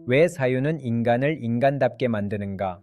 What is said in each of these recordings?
왜 사유는 인간을 인간답게 만드는가?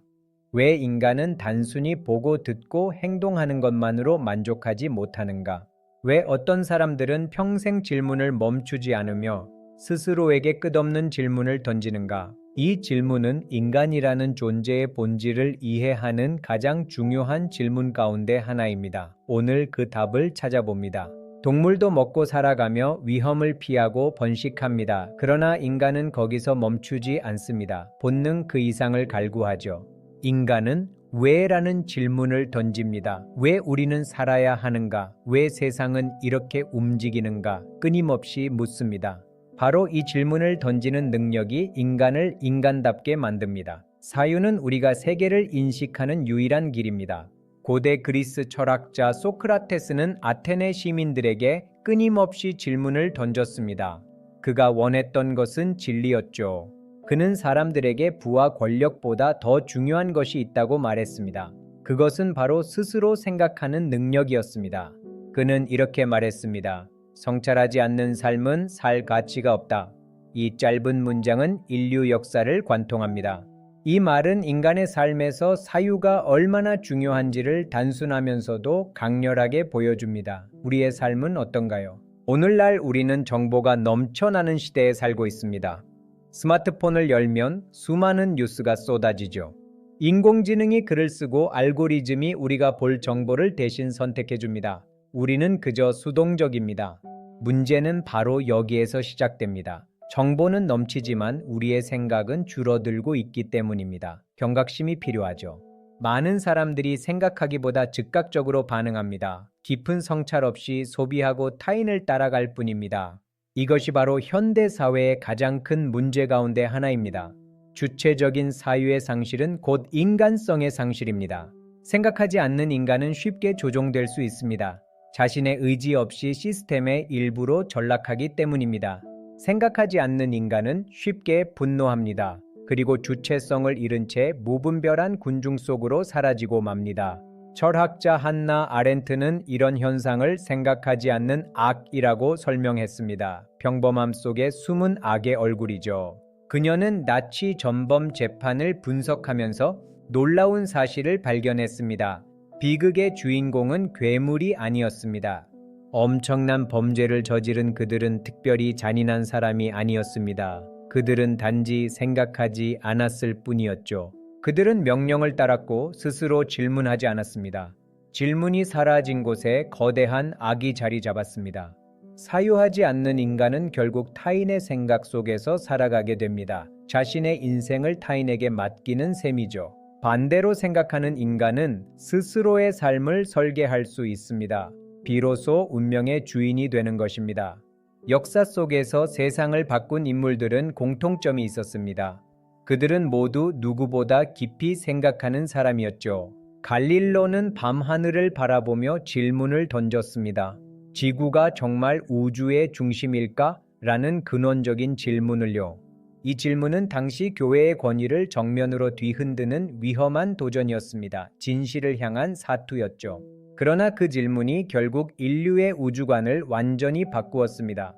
왜 인간은 단순히 보고 듣고 행동하는 것만으로 만족하지 못하는가? 왜 어떤 사람들은 평생 질문을 멈추지 않으며 스스로에게 끝없는 질문을 던지는가? 이 질문은 인간이라는 존재의 본질을 이해하는 가장 중요한 질문 가운데 하나입니다. 오늘 그 답을 찾아봅니다. 동물도 먹고 살아가며 위험을 피하고 번식합니다. 그러나 인간은 거기서 멈추지 않습니다. 본능 그 이상을 갈구하죠. 인간은 왜라는 질문을 던집니다. 왜 우리는 살아야 하는가? 왜 세상은 이렇게 움직이는가? 끊임없이 묻습니다. 바로 이 질문을 던지는 능력이 인간을 인간답게 만듭니다. 사유는 우리가 세계를 인식하는 유일한 길입니다. 고대 그리스 철학자 소크라테스는 아테네 시민들에게 끊임없이 질문을 던졌습니다. 그가 원했던 것은 진리였죠. 그는 사람들에게 부와 권력보다 더 중요한 것이 있다고 말했습니다. 그것은 바로 스스로 생각하는 능력이었습니다. 그는 이렇게 말했습니다. 성찰하지 않는 삶은 살 가치가 없다. 이 짧은 문장은 인류 역사를 관통합니다. 이 말은 인간의 삶에서 사유가 얼마나 중요한지를 단순하면서도 강렬하게 보여줍니다. 우리의 삶은 어떤가요? 오늘날 우리는 정보가 넘쳐나는 시대에 살고 있습니다. 스마트폰을 열면 수많은 뉴스가 쏟아지죠. 인공지능이 글을 쓰고 알고리즘이 우리가 볼 정보를 대신 선택해줍니다. 우리는 그저 수동적입니다. 문제는 바로 여기에서 시작됩니다. 정보는 넘치지만 우리의 생각은 줄어들고 있기 때문입니다. 경각심이 필요하죠. 많은 사람들이 생각하기보다 즉각적으로 반응합니다. 깊은 성찰 없이 소비하고 타인을 따라갈 뿐입니다. 이것이 바로 현대 사회의 가장 큰 문제 가운데 하나입니다. 주체적인 사유의 상실은 곧 인간성의 상실입니다. 생각하지 않는 인간은 쉽게 조종될 수 있습니다. 자신의 의지 없이 시스템의 일부로 전락하기 때문입니다. 생각하지 않는 인간은 쉽게 분노합니다. 그리고 주체성을 잃은 채 무분별한 군중 속으로 사라지고 맙니다. 철학자 한나 아렌트는 이런 현상을 생각하지 않는 악이라고 설명했습니다. 평범함 속에 숨은 악의 얼굴이죠. 그녀는 나치 전범 재판을 분석하면서 놀라운 사실을 발견했습니다. 비극의 주인공은 괴물이 아니었습니다. 엄청난 범죄를 저지른 그들은 특별히 잔인한 사람이 아니었습니다. 그들은 단지 생각하지 않았을 뿐이었죠. 그들은 명령을 따랐고 스스로 질문하지 않았습니다. 질문이 사라진 곳에 거대한 악이 자리 잡았습니다. 사유하지 않는 인간은 결국 타인의 생각 속에서 살아가게 됩니다. 자신의 인생을 타인에게 맡기는 셈이죠. 반대로 생각하는 인간은 스스로의 삶을 설계할 수 있습니다. 비로소 운명의 주인이 되는 것입니다. 역사 속에서 세상을 바꾼 인물들은 공통점이 있었습니다. 그들은 모두 누구보다 깊이 생각하는 사람이었죠. 갈릴로는 밤하늘을 바라보며 질문을 던졌습니다. 지구가 정말 우주의 중심일까? 라는 근원적인 질문을요. 이 질문은 당시 교회의 권위를 정면으로 뒤흔드는 위험한 도전이었습니다. 진실을 향한 사투였죠. 그러나 그 질문이 결국 인류의 우주관을 완전히 바꾸었습니다.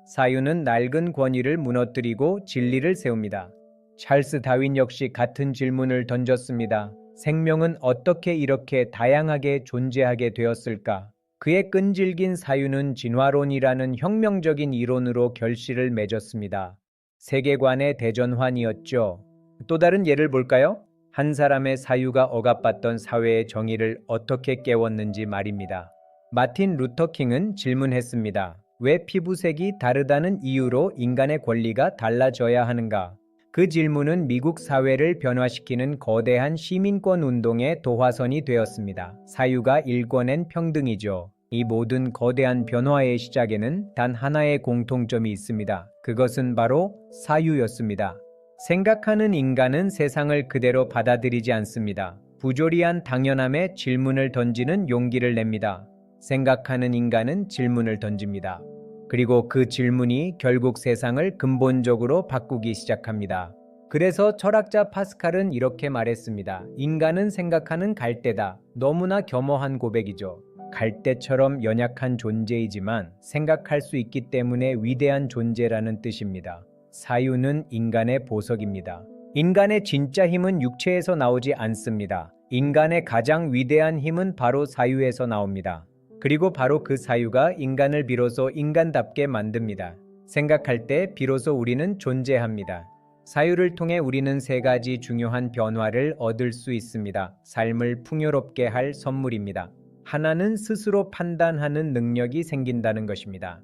사유는 낡은 권위를 무너뜨리고 진리를 세웁니다. 찰스 다윈 역시 같은 질문을 던졌습니다. 생명은 어떻게 이렇게 다양하게 존재하게 되었을까? 그의 끈질긴 사유는 진화론이라는 혁명적인 이론으로 결실을 맺었습니다. 세계관의 대전환이었죠. 또 다른 예를 볼까요? 한 사람의 사유가 억압받던 사회의 정의를 어떻게 깨웠는지 말입니다. 마틴 루터 킹은 질문했습니다. 왜 피부색이 다르다는 이유로 인간의 권리가 달라져야 하는가? 그 질문은 미국 사회를 변화시키는 거대한 시민권 운동의 도화선이 되었습니다. 사유가 일궈낸 평등이죠. 이 모든 거대한 변화의 시작에는 단 하나의 공통점이 있습니다. 그것은 바로 사유였습니다. 생각하는 인간은 세상을 그대로 받아들이지 않습니다. 부조리한 당연함에 질문을 던지는 용기를 냅니다. 생각하는 인간은 질문을 던집니다. 그리고 그 질문이 결국 세상을 근본적으로 바꾸기 시작합니다. 그래서 철학자 파스칼은 이렇게 말했습니다. 인간은 생각하는 갈대다. 너무나 겸허한 고백이죠. 갈대처럼 연약한 존재이지만 생각할 수 있기 때문에 위대한 존재라는 뜻입니다. 사유는 인간의 보석입니다. 인간의 진짜 힘은 육체에서 나오지 않습니다. 인간의 가장 위대한 힘은 바로 사유에서 나옵니다. 그리고 바로 그 사유가 인간을 비로소 인간답게 만듭니다. 생각할 때 비로소 우리는 존재합니다. 사유를 통해 우리는 세 가지 중요한 변화를 얻을 수 있습니다. 삶을 풍요롭게 할 선물입니다. 하나는 스스로 판단하는 능력이 생긴다는 것입니다.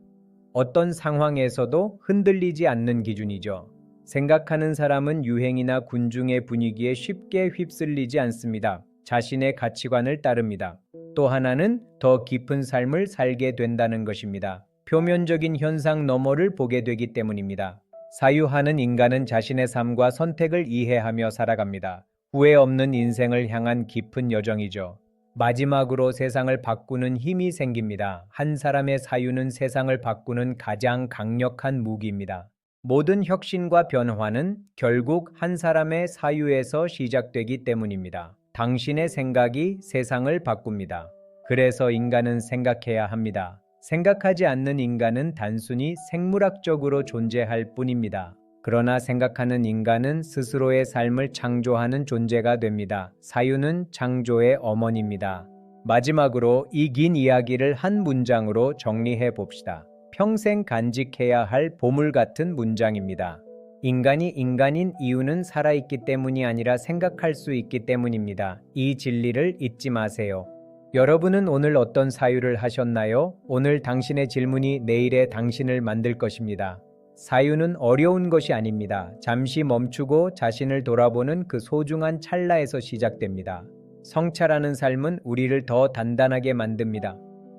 어떤 상황에서도 흔들리지 않는 기준이죠. 생각하는 사람은 유행이나 군중의 분위기에 쉽게 휩쓸리지 않습니다. 자신의 가치관을 따릅니다. 또 하나는 더 깊은 삶을 살게 된다는 것입니다. 표면적인 현상 너머를 보게 되기 때문입니다. 사유하는 인간은 자신의 삶과 선택을 이해하며 살아갑니다. 후회 없는 인생을 향한 깊은 여정이죠. 마지막으로 세상을 바꾸는 힘이 생깁니다. 한 사람의 사유는 세상을 바꾸는 가장 강력한 무기입니다. 모든 혁신과 변화는 결국 한 사람의 사유에서 시작되기 때문입니다. 당신의 생각이 세상을 바꿉니다. 그래서 인간은 생각해야 합니다. 생각하지 않는 인간은 단순히 생물학적으로 존재할 뿐입니다. 그러나 생각하는 인간은 스스로의 삶을 창조하는 존재가 됩니다. 사유는 창조의 어머니입니다. 마지막으로 이 긴 이야기를 한 문장으로 정리해 봅시다. 평생 간직해야 할 보물 같은 문장입니다. 인간이 인간인 이유는 살아있기 때문이 아니라 생각할 수 있기 때문입니다. 이 진리를 잊지 마세요. 여러분은 오늘 어떤 사유를 하셨나요? 오늘 당신의 질문이 내일의 당신을 만들 것입니다. 사유는 어려운 것이 아닙니다. 잠시 멈추고 자신을 돌아보는 그 소중한 찰나에서 시작됩니다. 성찰하는 삶은 우리를 더 단단하게 만듭니다.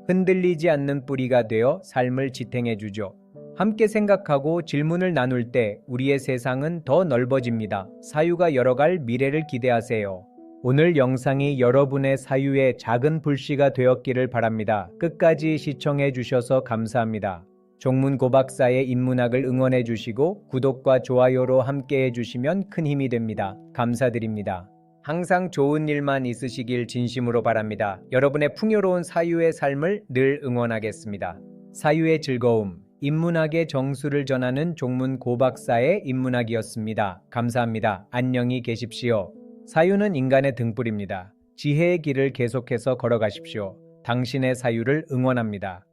흔들리지 않는 뿌리가 되어 삶을 지탱해 주죠. 함께 생각하고 질문을 나눌 때 우리의 세상은 더 넓어집니다. 사유가 열어갈 미래를 기대하세요. 오늘 영상이 여러분의 사유의 작은 불씨가 되었기를 바랍니다. 끝까지 시청해 주셔서 감사합니다. 종문 고박사의 인문학을 응원해 주시고 구독과 좋아요로 함께 해주시면 큰 힘이 됩니다. 감사드립니다. 항상 좋은 일만 있으시길 진심으로 바랍니다. 여러분의 풍요로운 사유의 삶을 늘 응원하겠습니다. 사유의 즐거움, 인문학의 정수를 전하는 종문 고박사의 인문학이었습니다. 감사합니다. 안녕히 계십시오. 사유는 인간의 등불입니다. 지혜의 길을 계속해서 걸어가십시오. 당신의 사유를 응원합니다.